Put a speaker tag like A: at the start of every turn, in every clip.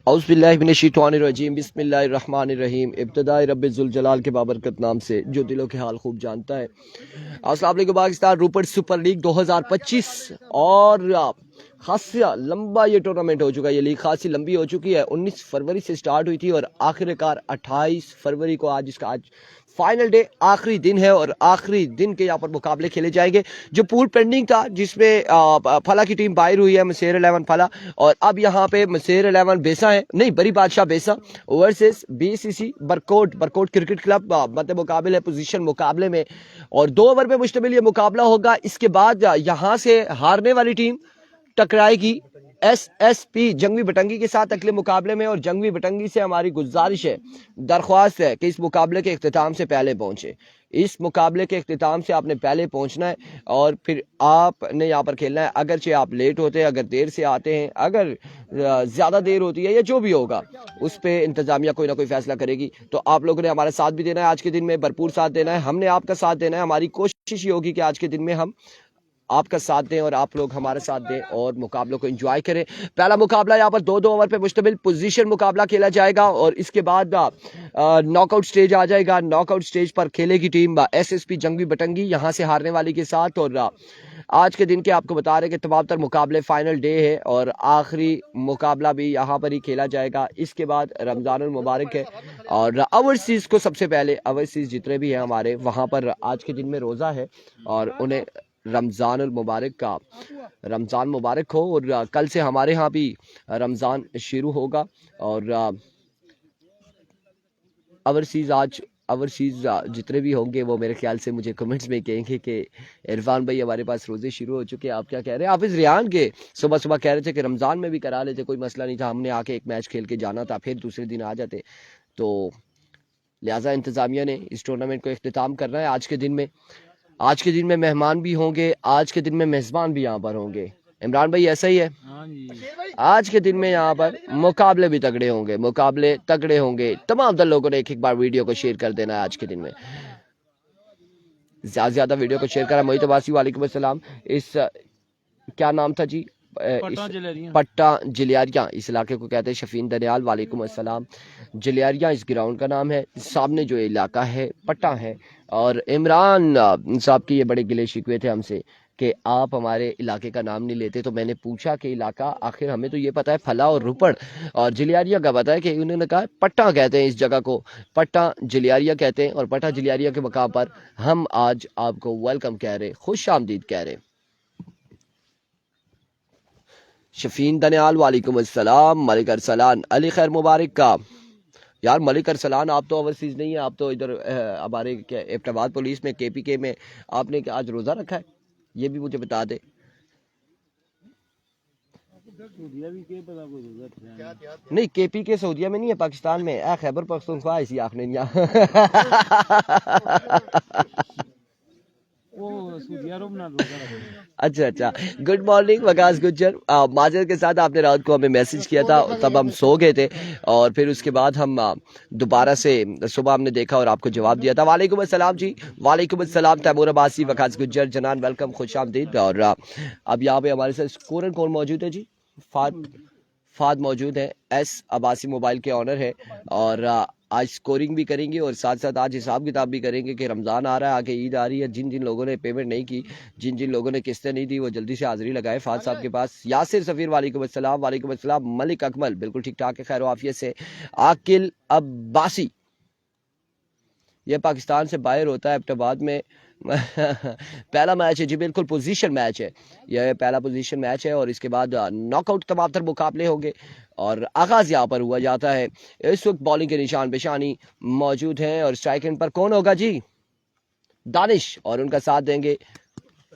A: औज़ुबिल्लाहिमिनश्शैतानिर्रजीम बिस्मिल्लाहिर्रहमानिर्रहीम इब्तिदाई रब्बिल जलाल के बाबरकत नाम से जो दिलों के हाल खूब जानता है। अस्सलाम वालेकुम पाकिस्तान रूपर्ट सुपर लीग 2025 और खासा लंबा ये टूर्नामेंट हो चुका है। ये लीग खासी लंबी हो चुकी है। 19 फरवरी से स्टार्ट हुई थी और आखिरकार 28 फरवरी को आज फाइनल डे आखिरी दिन है और आखिरी दिन के यहाँ पर मुकाबले खेले जाएंगे। जो पूल पेंडिंग था जिसमें फला की टीम बाहर हुई है, मसेर 11 फला, और अब यहाँ पे मसेर 11 बेसा है, नहीं बरी बादशाह बेसा versus BCC Barkot cricket club मतलब मुकाबले है पोजीशन मुकाबले में, और 2 ओवर पे मुश्तमिल ये मुकाबला होगा। इसके बाद यहाँ से हारने वाली टीम टकराएगी एसएसपी जंगवी बटंगी के साथ अगले मुकाबले में, और जंगवी बटंगी से हमारी गुजारिश है, दरख्वास्त है कि इस मुकाबले के इख्तिताम से पहले पहुंचे। इस मुकाबले के इख्तिताम से आपने पहले पहुंचना है और फिर आपने यहाँ पर खेलना है। अगरचे आप लेट होते हैं, अगर देर से आते हैं, अगर ज़्यादा देर होती है या जो भी होगा उस पर इंतजामिया कोई ना कोई फैसला करेगी। तो आप लोगों ने हमारा साथ भी देना है, आज के दिन में भरपूर साथ देना है, हमने आपका साथ देना है। हमारी कोशिश ये होगी कि आज के दिन में हम आपका साथ दें और आप लोग हमारा साथ दें और मुकाबलों को एंजॉय करें। पहला मुकाबला यहाँ पर 2-2 ओवर पे मुश्तमिल पोजीशन मुकाबला खेला जाएगा और इसके बाद नॉकआउट स्टेज आ जाएगा। नॉकआउट स्टेज पर खेलेगी टीम एसएसपी जंगवी बटंगी यहाँ से हारने वाली के साथ। और आज के दिन के आपको बता रहे कि तमाम तर मुकाबले फाइनल डे है और आखिरी मुकाबला भी यहाँ पर ही खेला जाएगा। इसके बाद रमज़ानुल मुबारक है और ओवरसीज़ को सबसे पहले ओवरसीज़ जितने भी हैं हमारे वहाँ पर आज के दिन में रोज़ा है और उन्हें रमज़ानुल मुबारक का रमज़ान मुबारक हो। और कल से हमारे यहाँ भी रमज़ान शुरू होगा और ओवरसीज़ जितने भी होंगे वो मेरे ख्याल से मुझे कमेंट्स में कहेंगे कि इरफान भाई हमारे पास रोज़े शुरू हो चुके हैं, आप क्या कह रहे हैं। हाफिज़ रियान के सुबह सुबह कह रहे थे कि रमज़ान में भी करा लेते, कोई मसला नहीं था, हमने आके एक मैच खेल के जाना था, फिर दूसरे दिन आ जाते। तो लिहाजा इंतज़ामिया ने इस टूर्नामेंट को इख्तिताम करना है। आज के दिन में मेहमान भी होंगे, आज के दिन में मेज़बान भी यहाँ पर होंगे। इमरान भाई ऐसा ही है, आज के दिन में यहाँ पर मुकाबले भी तगड़े होंगे। तमाम दल लोगों ने एक बार वीडियो को शेयर कर देना है। आज के दिन में ज्यादा वीडियो को शेयर करा। मोहित अब्बासी वालेकुम अस्सलाम। इस क्या नाम था जी, पट्टा जलियारियाँ इस इलाके को कहते हैं। शफीन दनियाल वालेकुम अस्सलाम। जलियारियाँ इस ग्राउंड का नाम है। सामने जो इलाका है पट्टा है। और इमरान साहब की ये बड़े गिले शिकवे थे हमसे कि आप हमारे इलाके का नाम नहीं लेते, तो मैंने पूछा कि इलाका, आखिर हमें तो ये पता है फला और रुपड़ और जलियारिया का पता है, कि उन्होंने कहा पट्टा कहते हैं इस जगह को, पट्टा जलियारिया कहते हैं। और पट्टा जलियारिया के मकाम पर हम आज आपको वेलकम कह रहे, खुश आमदीद कह रहे। शफीन दनियाल वालेकुम अस्सलाम। मलिक अरसलान अली खैर मुबारक का यार, मलिक अरसलान आप तो ओवरसीज नहीं है, आप तो इधर हमारे एबटाबाद पुलिस में केपीके में आपने आज रोज़ा रखा है, ये भी मुझे बता दे। नहीं केपीके सऊदिया में नहीं है, पाकिस्तान में है, खैबर पख्तूनख्वा इसी आखने अच्छा। Good morning Waqas Gujjar. माजर के साथ आपने रात को हमें मैसेज किया था, तब हम सो गए थे और फिर उसके बाद हम दोबारा से सुबह हमने देखा और आपको जवाब दिया था। वालेकुम अस्सलाम जी। वालेकुम अस्सलाम तैमूर अब्बासी वकास गुज्जर जनान वेलकम, खुश आमदीद। और अब यहाँ पे हमारे साथ स्कोरर कौन मौजूद है जी? फाद मौजूद है, एस अब्बासी मोबाइल के ऑनर है और आज स्कोरिंग भी करेंगे और साथ साथ आज हिसाब किताब भी करेंगे कि रमज़ान आ रहा है, आगे ईद आ रही है। जिन जिन लोगों ने पेमेंट नहीं की, जिन जिन लोगों ने किस्तें नहीं दी, वो जल्दी से हाजिरी लगाए फाद साहब के पास। यासिर सफ़ीर वालेकुम अस्सलाम। मलिक अकमल बिल्कुल ठीक ठाक है, खैर आफियत से। आकिल अब्बासी, ये पाकिस्तान से बाहर होता है एबटाबाद में पहला मैच है जी, बिल्कुल पोजीशन मैच है, यह पहला पोजीशन मैच है और इसके बाद नॉकआउट तमाम तर मुकाबले होंगे और आगाज यहाँ पर हुआ जाता है। इस वक्त बॉलिंग के निशान पेशानी मौजूद हैं और स्ट्राइक एंड पर कौन होगा जी? दानिश, और उनका साथ देंगे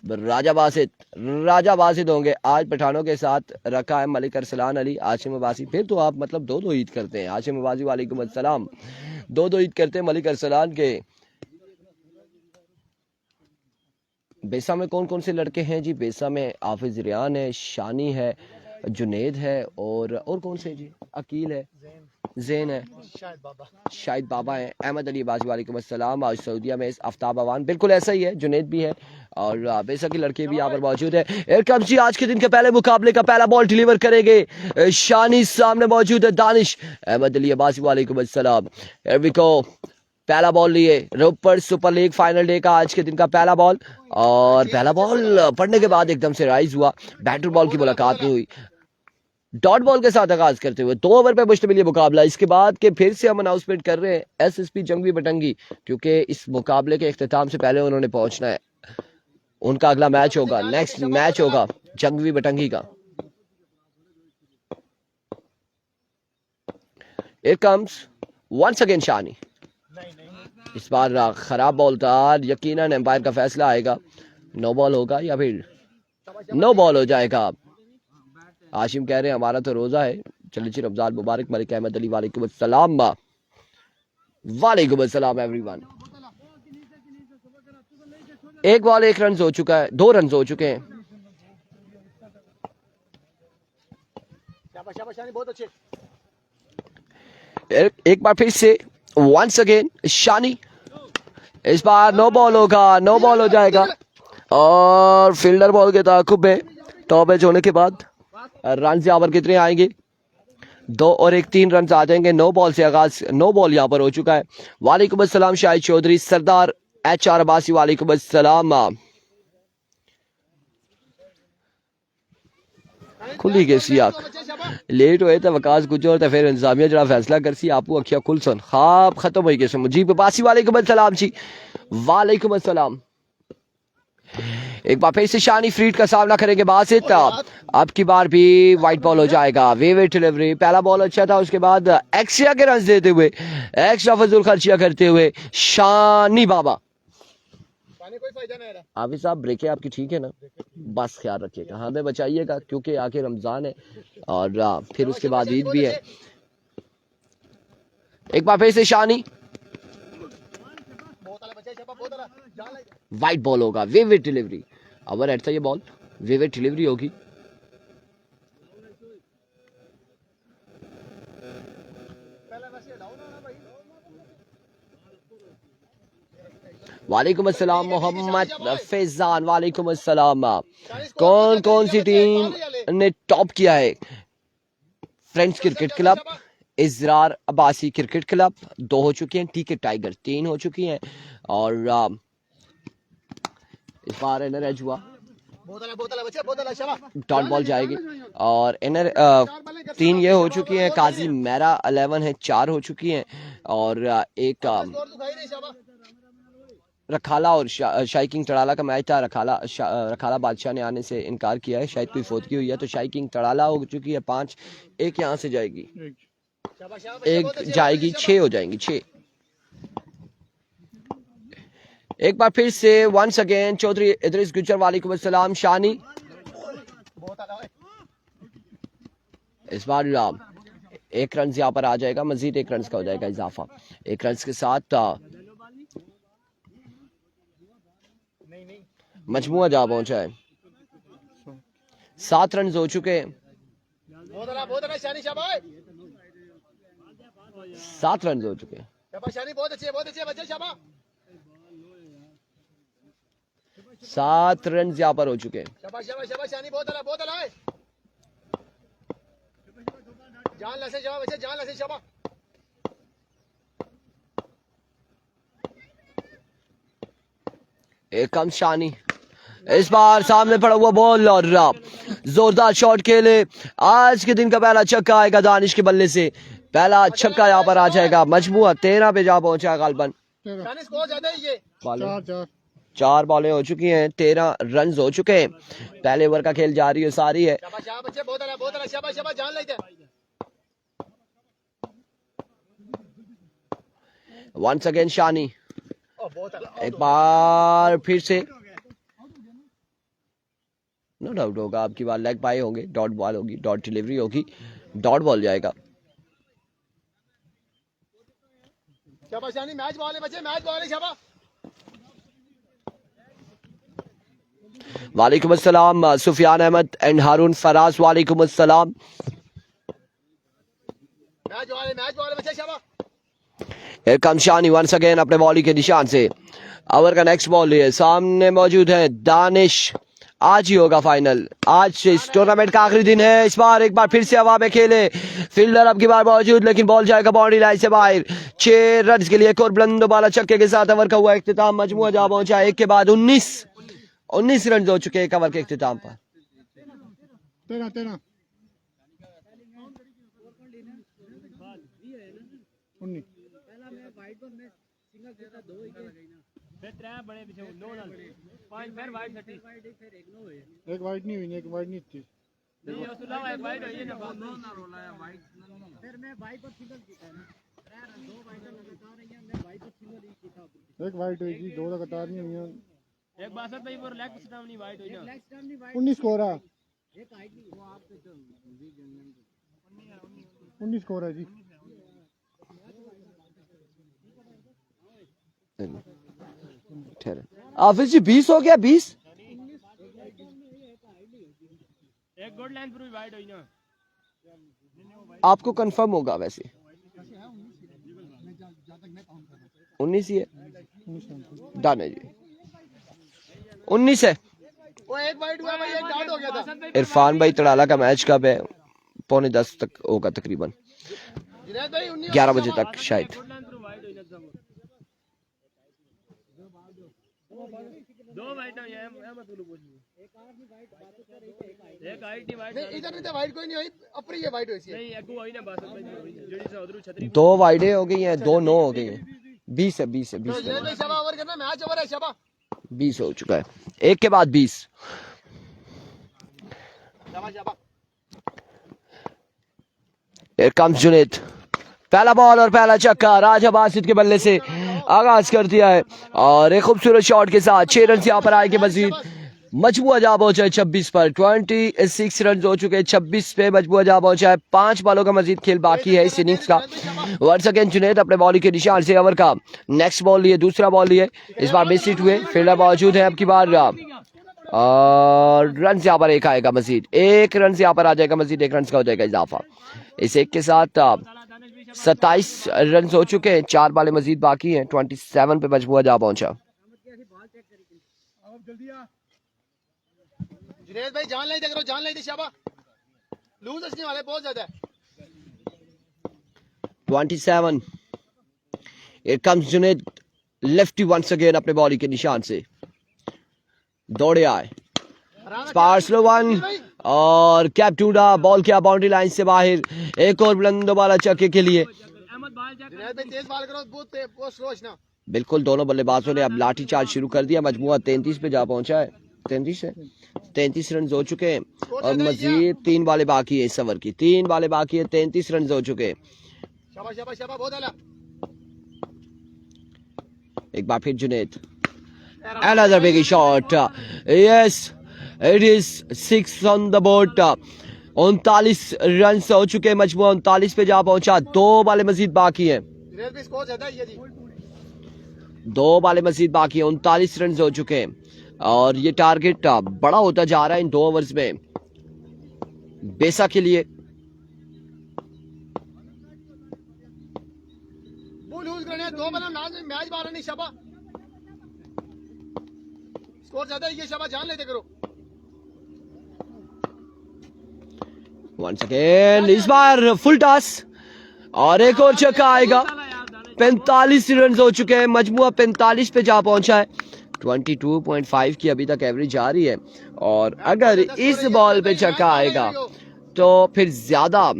A: राजा बासित होंगे। आज पठानों के साथ रखा है मलिक अरसलान अली, आशिम अब्बासी। फिर तो आप मतलब दो ईद करते हैं। आशिम अब्बासी वालेकुम अस्सलाम। दो ईद करते हैं मलिक अरसलान के। बेसा में कौन कौन से लड़के हैं जी? बेसा में हाफिज रियान है, शानी है, जुनेद है और कौन से जी? अकील है, जैन है, शाहिद बाबा है, अहमद अली अब्बासी वालेकुम अस्सलाम। आज सऊदीया में आफ्ताब अवान, बिल्कुल ऐसा ही है, जुनैद भी है और बेशक लड़के भी यहाँ पर मौजूद है। एयरकम जी आज के दिन के पहले मुकाबले का पहला बॉल डिलीवर करेंगे, शानी सामने मौजूद है, दानिश, अहमद अली अब्बासी वालेकुम अस्सलाम। हियर वी गो, पहला बॉल लिए, Ropar super league final day का आज के दिन का पहला बॉल, और पहला बॉल पढ़ने के बाद एकदम से राइज हुआ, बैटर बॉल की मुलाकात नहीं हुई। डॉट बॉल के साथ आगाज करते हुए 2 ओवर पे मुश्तमिल ये मुकाबला, इसके बाद के फिर से हम अनाउंसमेंट कर रहे हैं एसएसपी जंगवी बटंगी, क्योंकि इस मुकाबले के इख्तिताम से पहले उन्होंने पहुंचना है। उनका अगला मैच होगा, नेक्स्ट मैच होगा जंगवी बटंगी का। Here comes once again शानी, इस बार खराब बॉल था, यकीनन एम्पायर का फैसला आएगा, नो बॉल होगा या फिर नो बॉल हो जाएगा। आशिम कह रहे हैं हमारा तो रोजा है, चलिए जी रमजान मुबारक। मलिक अहमद अली वालेकुम अस्सलाम, वालेकुम अस्सलाम एवरीवन। 1 बॉल 1 रन हो चुका है, 2 रन हो चुके हैं। बहुत अच्छे। एक बार फिर से वंस अगेन शानी, इस बार नो बॉल होगा, नो बॉल हो जाएगा, और फील्डर बॉल के ताकुब में टॉप एज होने के बाद रन यहाँ पर कितने आएंगे, 2 और 1, 3 रन आ जाएंगे। नो बॉल से आगाज, नो बॉल यहाँ पर हो चुका है। वालेकुम अस्सलाम शाहिद चौधरी, सरदार HR अब्बासी वालेकुम अस्सलाम। खुली गई सी आख, लेट हुए थे वकास गुजर तो फिर इंतजामिया जरा फैसला कर सी, आपू अखिया खुल सन, खाब खत्म हो गए। मुजीब अब्बासी वालेकुम अस्सलाम जी, वालेकुम अस्सलाम। एक बार फिर से शानी फ्रीड का सामना करेंगे बासित, अब की बार भी वाइट बॉल हो जाएगा। वेवे डिलीवरी, पहला बॉल अच्छा था, उसके बाद एक्स्ट्रा के रन देते हुए, एक्स्ट्रा फजूल खर्चियां करते हुए शानी बाबा। हाफिज साहब ब्रेकें आपकी ठीक है ना, बस ख्याल रखिएगा, हमें बचाइएगा, क्योंकि आके रमजान है और फिर उसके बाद ईद भी है। एक बार फिर से शानी, वाइट बॉल होगा, वेवे डिलीवरी, ओवर हेड था ये बॉल, वेवे डिलीवरी होगी। वालेकुम अस्सलाम मोहम्मद फैजान, वालेकुम अस्सलाम। कौन कौन सी टीम ने टॉप किया है? Friends cricket club, Izrar Abbasi cricket club 2 हो चुके हैं, टीके टाइगर 3 हो चुकी हैं, और इस बार इनर एज हुआ, डॉट बॉल जाएगी, और इनर 3 ये हो चुकी हैं। काजी मेरा 11 है, 4 हो चुकी हैं, और एक रखाला और शाही किंग तड़ाला का मैच था। रखाला बादशाह ने आने से इनकार किया है, शायद कोई फौतगी हुई है, तो शाही किंग तड़ाला हो चुकी है 5, एक यहाँ से जाएगी, एक जाएगी, 6 हो जाएंगी, 6। एक बार फिर से वंस अगेन चौधरी इदरीस गुजर वालेकुम अस्सलाम शानी, इस बार 1 रन यहाँ पर आ जाएगा, मजीद 1 रन का हो जाएगा इजाफा। 1 रन के साथ मजमुआ जा पहुंचा है, 7 रन हो चुके हैं, 7 रन हो चुके हैं, 7 रन यहाँ पर हो चुके हैं। एक कम शानी, इस बार सामने पड़ा हुआ बॉल और जोरदार शॉट खेले, आज के दिन का पहला छक्का आएगा दानिश के बल्ले से, पहला छक्का यहाँ पर आ जाएगा। मजमुआ 13 पे जा पहुंचा गालबन, 4 बॉलें हो चुकी हैं, 13 रन हो चुके हैं, पहले ओवर का खेल जारी है, सारी है। वंस अगेन शानी, एक बार फिर से नो डाउट होगा, आपकी बार लेग बाय होंगे, डॉट बॉल होगी, डॉट डिलीवरी होगी, डॉट बॉल जाएगा। मैच बॉल है बच्चे, मैच बॉल है शाबाश। वालेकुम अस्सलाम सुफियान अहमद एंड हारून फराज, वालेकुम अस्सलाम। Here comes Shani once again अपने बॉली के निशान से। ओवर का नेक्स्ट बॉल है, सामने मौजूद है दानिश। आज ही होगा फाइनल, आज से इस टूर्नामेंट का आखिरी दिन है। इस बार एक बार फिर से हवा में खेले, फील्डर अब की बार मौजूद, लेकिन बॉल जाएगा बाउंड्री लाइन से बाहर। 6 रन के लिए एक और बुलंद बाला छक्के के साथ ओवर का हुआ इख्तिताम। मजमुआ जा पहुंचा एक के बाद 19 रन हो चुके एक ओवर के इख्तिताम पर।
B: 13 एक वाइड नहीं हुई, एक वाइड नहीं थी। एक वाइड हुई थी, 2 लगातार नहीं हुई। एक बासठ भाई वो लेग स्टंप नहीं वाइड हुई ना। 19 स्कोर है, 19 स्कोर है जी।
A: हाफिज जी 20 हो गया, 20
C: एक गुड लाइन पर वाइड हुई ना।
A: आपको कंफर्म होगा वैसे 19 ही है। डन है जी, 19 है।
B: वो एक वाइड हुआ भाई, एक डाउट हो गया था।
A: इरफान भाई तड़ाला का मैच कब है? 9:45 तक होगा तकरीबन, 11 बजे तक शायद। दो वाइडे हो गई हैं, 2 नो हो गई हैं। 20 है, 20 है, 20 हो चुका है, एक के बाद 20। Here comes जुनेद, पहला बॉल और पहला छक्का राजा बासित के बल्ले से आगाज कर दिया है, और एक खूबसूरत शॉट के साथ 6 रन यहाँ पर आएंगे मजीद। मजबूआ जा पहुंचा है 26 पर, 26 रन हो चुके हैं 26 पे। मजबूआ जा पहुंचा है, 5 बॉलों का मजीद खेल बाकी है इस इनिंग्स का। वंस अगेन जुनेद अपने बॉलिंग के निशान से ओवर का नेक्स्ट बॉल लिए, दूसरा बॉल लिए, इस बार मिस हिट हुए। फील्डर मौजूद है अब की बार, और रन यहाँ पर एक आएगा मजीद, 1 रन यहाँ पर आ जाएगा मजीद, 1 रन का हो जाएगा इजाफा। इस एक के साथ 27 रन हो चुके हैं, 4 बॉलें मजीद बाकी हैं। 27 पे मजबूआ जा पहुंचा।
B: जुनेद भाई जान नहीं करो, जान नहीं शाबा, लूज असने वाले बहुत ज्यादा।
A: 27 Here comes Junaid, lefty once again अपने बॉलिंग के निशान से दौड़े आए। स्लो वन और कैप टूडा, बॉल किया बाउंड्री लाइन से बाहर। एक और बुलंद बाला छक्के के लिए।
B: तेज बाल करो, बहुत स्लो ना।
A: बिल्कुल, दोनों बल्लेबाजों ने अब लाठी चार्ज शुरू कर दिया। मजमुआ 33 पे जा पहुंचा है, 33 रन हो चुके हैं, और मजीद 3 बालें बाकी है इस ओवर की, 3 बालें बाकी है, 33 रन हो चुके हैं। एक बार फिर Junaid, another big shot, yes it is 6 on the board। 39 run हो चुके हैं, मजमुआ 39 पे जा पहुंचा। 2 बालें मजीद बाकी हैं, 2 बालें मजीद बाकी है, 39 रन हो चुके हैं, और ये टारगेट बड़ा होता जा रहा है इन 2 ओवर्स में बेसा के लिए।
B: मैच बारह नहीं शाबा, स्कोर ज्यादा है, ये शाबा जान लेते करो।
A: वंस अगेन इस बार फुल टॉस, और एक और छक्का आएगा। 45 रन हो चुके हैं, मजमुआ 45 पे जा पहुंचा है। 22.5 की अभी तक एवरेज जा रही है, और अगर इस बॉल पे छक्का आएगा तो फिर ज्यादा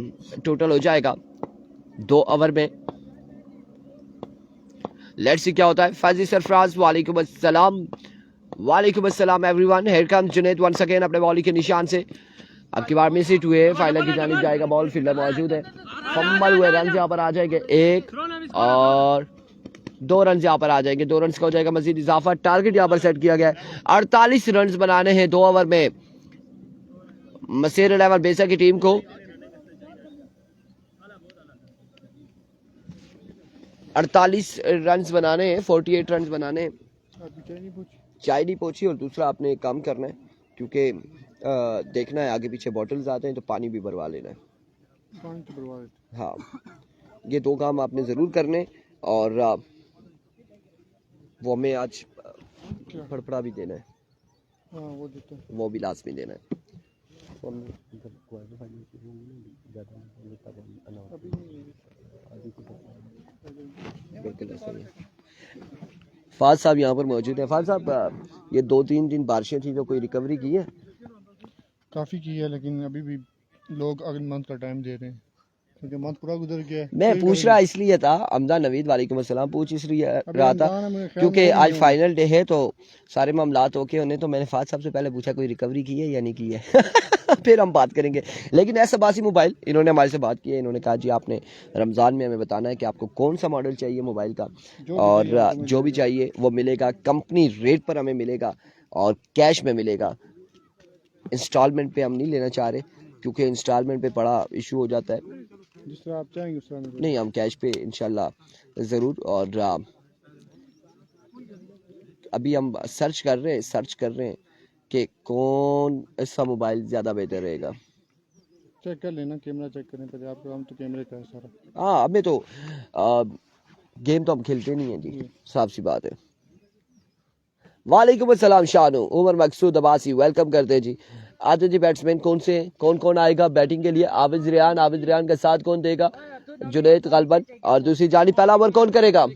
A: टोटल हो जाएगा 2 ओवर में। लेट्स सी क्या होता है। फैजी सरफराज, वालेकुम अस्सलाम everyone. Here comes Junaid once again अपने बॉलिंग के निशान से। अब की बार मिस हिट हुए, फाइनल की जानिब जाएगा बॉल। फील्डर मौजूद है, फंबल हुए, रन यहाँ पर आ जाएंगे 1 और 2 रन यहाँ पर आ जाएंगे, 2 रन का हो जाएगा मजीद इजाफा। टारगेट यहाँ पर सेट किया गया है, 48 रन बनाने हैं 2 ओवर में मसेर 11 बेसा की टीम को। 48 रन बनाने हैं, 48 रन बनाने हैं। चाय नहीं पहुंची, और दूसरा आपने एक काम करना है, क्योंकि देखना है आगे पीछे बॉटल्स आते हैं तो पानी भी भरवा लेना है।
B: 5 करवा देते।
A: हाँ, ये 2 काम आपने ज़रूर करने और वो हमें आज
B: क्या?
A: फड़फड़ा भी देना है,
B: हाँ वो देते हैं।
A: वो भी लाजमी देना है।
B: अभी नहीं
A: बिल्कुल ऐसा ही है। फाज साहब यहाँ पर मौजूद है। फाज साहब, ये 2-3 दिन बारिशें थी तो कोई रिकवरी की है?
B: काफ़ी की है, लेकिन अभी भी लोग अगले मंथ का टाइम दे रहे हैं क्योंकि मंथ पूरा गुजर गया है।
A: मैं
B: फिर
A: पूछ
B: करेंगे।
A: रहा इसलिए था, हमजा नवीद वालेकुम अस्सलाम, पूछ इसलिए
B: अभी
A: रहा था
B: रमजान है, मेरे ख्याल
A: क्योंकि
B: में
A: आज
B: नहीं
A: फाइनल डे है तो सारे मामलात ओके होने, तो मैंने फाज साहब से पहले पूछा कोई रिकवरी की है या नहीं की है फिर हम बात करेंगे। लेकिन ऐसा बासी मोबाइल इन्होंने हमारे से बात की है, इन्होंने कहा जी आपने रमज़ान में हमें बताना है कि आपको कौन सा मॉडल चाहिए मोबाइल का, और जो भी चाहिए वो मिलेगा, कंपनी रेट पर हमें मिलेगा और कैश में मिलेगा। इंस्टॉलमेंट पे हम नहीं लेना चाह रहे क्योंकि इंस्टॉलमेंट पे बड़ा इशू हो जाता है।
B: जिस तरह आप चाहेंगे उस तरह मिलेगा।
A: नहीं, हम कैश पे इंशाल्लाह ज़रूर। और अभी हम सर्च कर रहे हैं कि कौन सा मोबाइल ज़्यादा बेहतर रहेगा।
B: चेक कर लेना, कैमरा चेक करें पहले, आपका काम तो कैमरे का है सारा।
A: हाँ, हमें तो गेम तो हम खेलते नहीं हैं जी, साफ सी बात है। वालेकुम अस्सलाम शानू, उमर मकसूद अब्बासी, वेलकम करते हैं जी। आते जी बैट्समैन कौन से हैं, कौन कौन आएगा बैटिंग के लिए? आबिद रियान का साथ कौन देगा? जुनैद गलबन। और दूसरी जानी पहला ओवर कौन करेगा?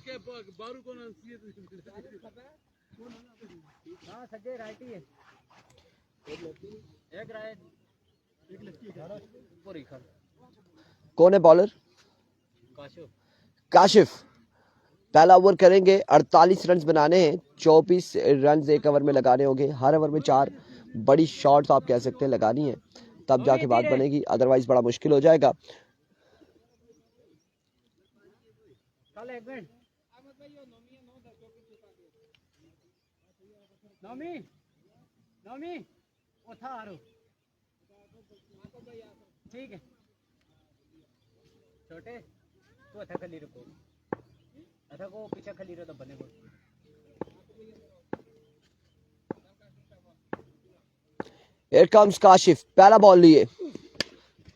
A: कौन है बॉलर? काशिफ। पहला ओवर करेंगे, 48 रन बनाने हैं, 24 रन एक ओवर में लगाने होंगे। हर ओवर में 4 बड़ी शॉट्स आप कह सकते हैं लगानी है, तब जाके बात बनेगी, अदरवाइज बड़ा मुश्किल हो जाएगा।
C: ठीक है छोटे तो अच्छा खली रखो, अच्छा को पीछे खली रहो तो बने को।
A: Here comes काशिफ, पहला बॉल लिए,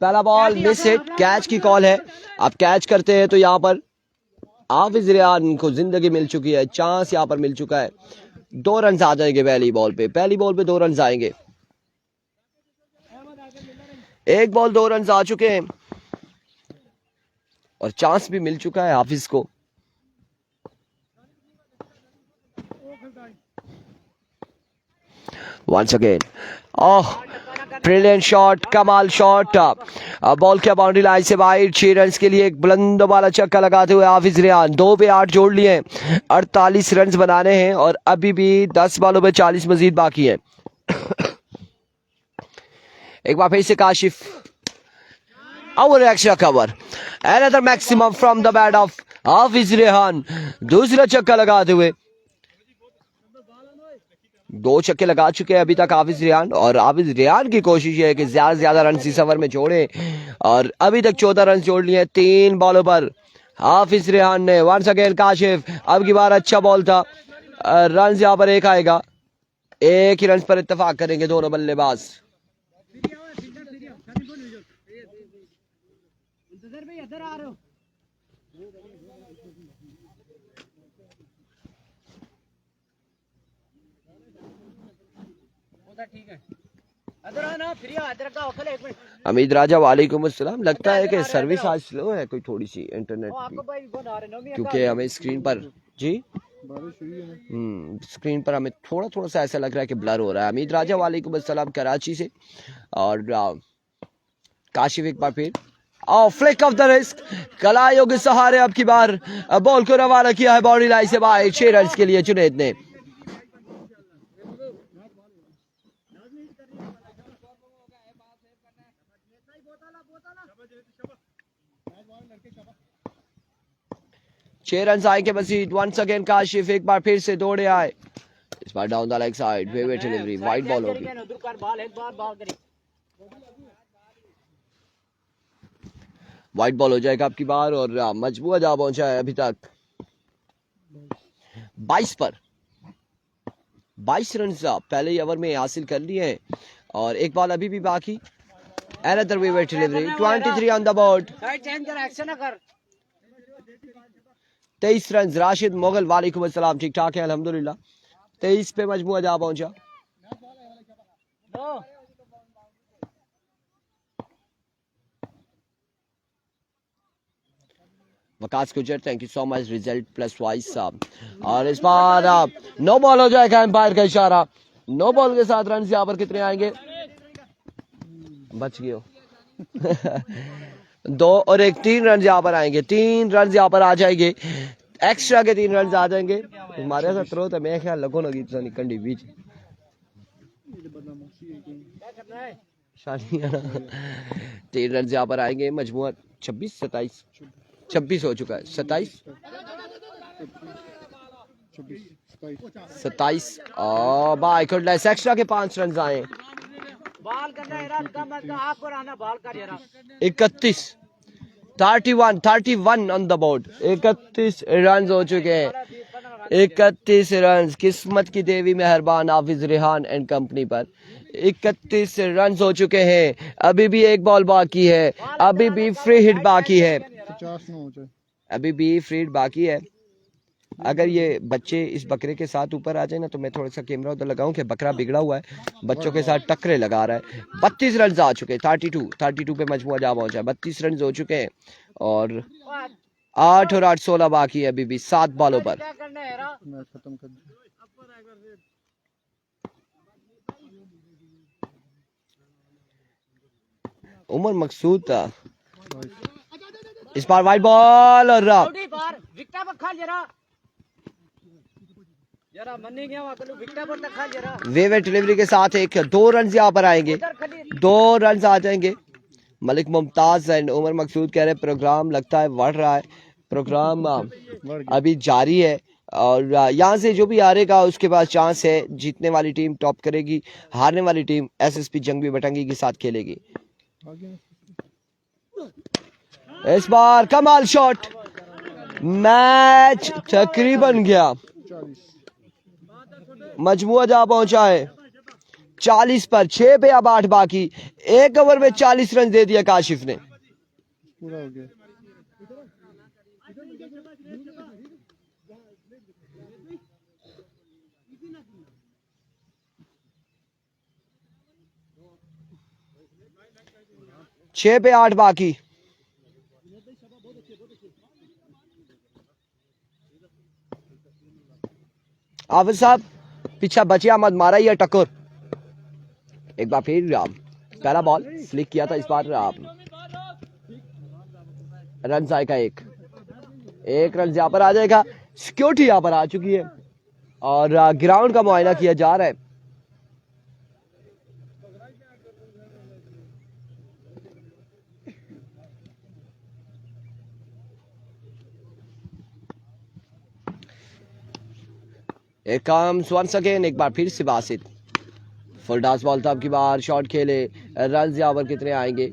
A: पहला बॉल मिस हिट, कैच की कॉल है। आप कैच करते हैं तो यहाँ पर हाफिज रियान को जिंदगी मिल चुकी है, चांस यहाँ पर मिल चुका है। 2 रन आ जाएंगे पहली बॉल पे 2 रन आएंगे। एक बॉल 2 रन आ चुके हैं और चांस भी मिल चुका है हाफिज को। Once again, oh brilliant shot, कमाल शॉट, बॉल के बाउंड्री लाइन से बाहर। 6 रन के लिए एक बुलंद वाला छक्का लगाते हुए हाफिज रियान 2 पे 8 जोड़ लिए, 48 रन बनाने हैं और अभी भी 10 बॉलों में 40 मजीद बाकी है। एक बार फिर से काशिफ, और extra cover, another maximum from the bat off Hafiz Riyan. दूसरा छक्का लगाते हुए 2 छक्के लगा चुके हैं अभी तक हाफिज रियान, और हाफिज रियान की कोशिश है कि ज्यादा से ज्यादा रन इस ओवर में जोड़े, और अभी तक 14 रन जोड़ लिए 3 बॉलों पर हाफिज रियान ने। वंस अगेन काशिफ, अब की बार अच्छा बॉल था, रन यहाँ पर एक आएगा, एक ही रन पर इत्तेफाक करेंगे दोनों बल्लेबाज।
C: ठीक है अदर आना फिर अदर का ओखले एक मिनट।
A: अमीद राजा वालेकुम अस्सलाम, लगता है कि सर्विस आज स्लो है कोई थोड़ी सी इंटरनेट
C: आपको
A: की,
C: भाई फोन आ रहे हैं
A: क्योंकि हमें स्क्रीन पर जी
B: बारिश हुई है ना।
A: स्क्रीन पर हमें थोड़ा सा ऐसा लग रहा है कि ब्लर हो रहा है। अमीद राजा वालेकुम अस्सलाम कराची से, और काशिफ एक बार फिर, और फ्लिक ऑफ द रिस्क, कलाइयों के सहारे अब की बार बॉल को रवाना किया है बाउंड्री लाइन से बाहर। 6 रन के लिए जुनैद ने। छह रन आएंगे मजीद। वंस अगेन काशिफ एक बार फिर से दौड़े आए, इस बार डाउन द लेग साइड, वेवे डिलीवरी, वाइड बॉल होगी। वाइड बॉल हो जाएगा आपकी बार, और मजबूआ जा पहुंचा है अभी तक 22 पर। 22 रन पहले ही ओवर में हासिल कर लिए हैं और एक बॉल अभी भी बाकी। Another wicket delivery. 23 on the board.
C: Side change कर, एक्शन ना कर।
A: 23 रन। राशिद मुगल वालेकुम अस्सलाम, ठीक ठाक है अल्हम्दुलिल्लाह। 23 पे मजमुआ जा पहुंचा।
C: नो
A: वकास गुजर, thank you so much. Result plus vice साहब। और इस बार नो बॉल हो जाएगा, एम्पायर का इशारा। नो बॉल के साथ रन यहाँ पर कितने आएंगे? बच गए हो। 2 और 1, 3 रन यहाँ पर आएंगे। 3 रन यहाँ पर आ जाएंगे, एक्स्ट्रा के 3 रन आ जाएंगे। तुम्हारे साथ रो तो मैं ख्याल लगो लगी तो निकंडी बीच शादी 3 रन यहाँ पर आएंगे। मजमुआ 26 27 26 हो चुका है। 27 27 और बाय गुडनेस, एक्स्ट्रा के 5 रन आए।
C: बॉल करना है रन का मत आपको रहना, बॉल कर यार।
A: 31 31 ऑन द बोर्ड। 31 रन हो चुके हैं। 31 रन। किस्मत की देवी मेहरबान हाफिज रेहान एंड कंपनी पर। 31 रन हो चुके हैं। अभी भी एक बॉल बाकी है, अभी भी फ्री हिट बाकी है,
B: 50 न हो जाए।
A: अभी भी फ्री हिट बाकी है। अगर ये बच्चे इस बकरे के साथ ऊपर आ जाए ना तो मैं थोड़ा सा कैमरा उधर लगाऊं कि बकरा बिगड़ा हुआ है, बच्चों के साथ टक्करे लगा रहा है। 32 रन आ चुके हैं। 32 पे मजमुआ जा पहुंचा है। 32 रन हो चुके हैं और 8 और 8 16 बाकी है अभी भी 7 बॉलों पर।
C: क्या करना है यार?
B: मैच खत्म कर दिया।
A: उमर मकसूद था इस बार वाइड बॉल और
C: थोड़ी बार विकेट पर खा जरा जरा मन नहीं गया वहां कल विकेट पर तक खा जरा।
A: वेवे डिलीवरी के साथ 2 रन यहाँ पर आएंगे। 2 रन आ जाएंगे। मलिक मुमताज एंड उमर मकसूद कह रहे प्रोग्राम लगता है बढ़ रहा है। प्रोग्राम अभी जारी है और यहाँ से जो भी हारेगा उसके पास चांस है। जीतने वाली टीम टॉप करेगी, हारने वाली टीम एसएसपी जंगवी बटंगी के साथ खेलेगी। इस बार कमाल शॉट, मैच तकरीबन गया। मजमुआ जा पहुंचा है 40 पर। 6 पे अब 8 बाकी। 1 ओवर में 40 रन दे दिया काशिफ ने।
B: पूरा हो गया।
A: छह पे 8 बाकी। हाफिज साहब पीछा बचिया मत, मारा ही है टक्कर। एक बार फिर पहला बॉल स्लिक किया था, इस बार रन आएगा। एक रन यहाँ पर आ जाएगा। सिक्योरिटी यहाँ पर आ चुकी है और ग्राउंड का मुआयना किया जा रहा है। एक काम वंस अगेन, एक बार फिर से बासित। फुल डांस बॉल था अब की बार, शॉट खेले। रन यहाँ पर कितने आएंगे?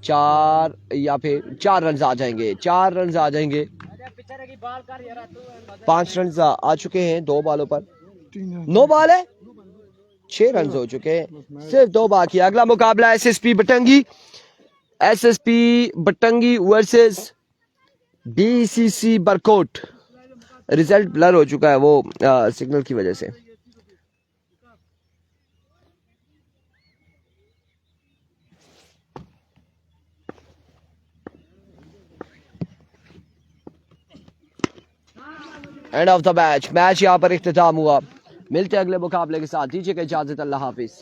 A: 4 या फिर 4 रन आ जाएंगे। 4 रन आ जाएंगे। 5 रन आ चुके हैं 2 बॉलों पर। 9 बॉल है, 6 रन हो चुके हैं, सिर्फ 2 बाकी। अगला मुकाबला SSP Batangi, SSP Batangi versus BCC Barkot. Result blur हो चुका है वो सिग्नल की वजह से। End of the match. Match यहाँ पर इख्तिताम हुआ। मिलते अगले मुकाबले के साथ। दीजिएगा इजाजत। अल्लाह हाफिज।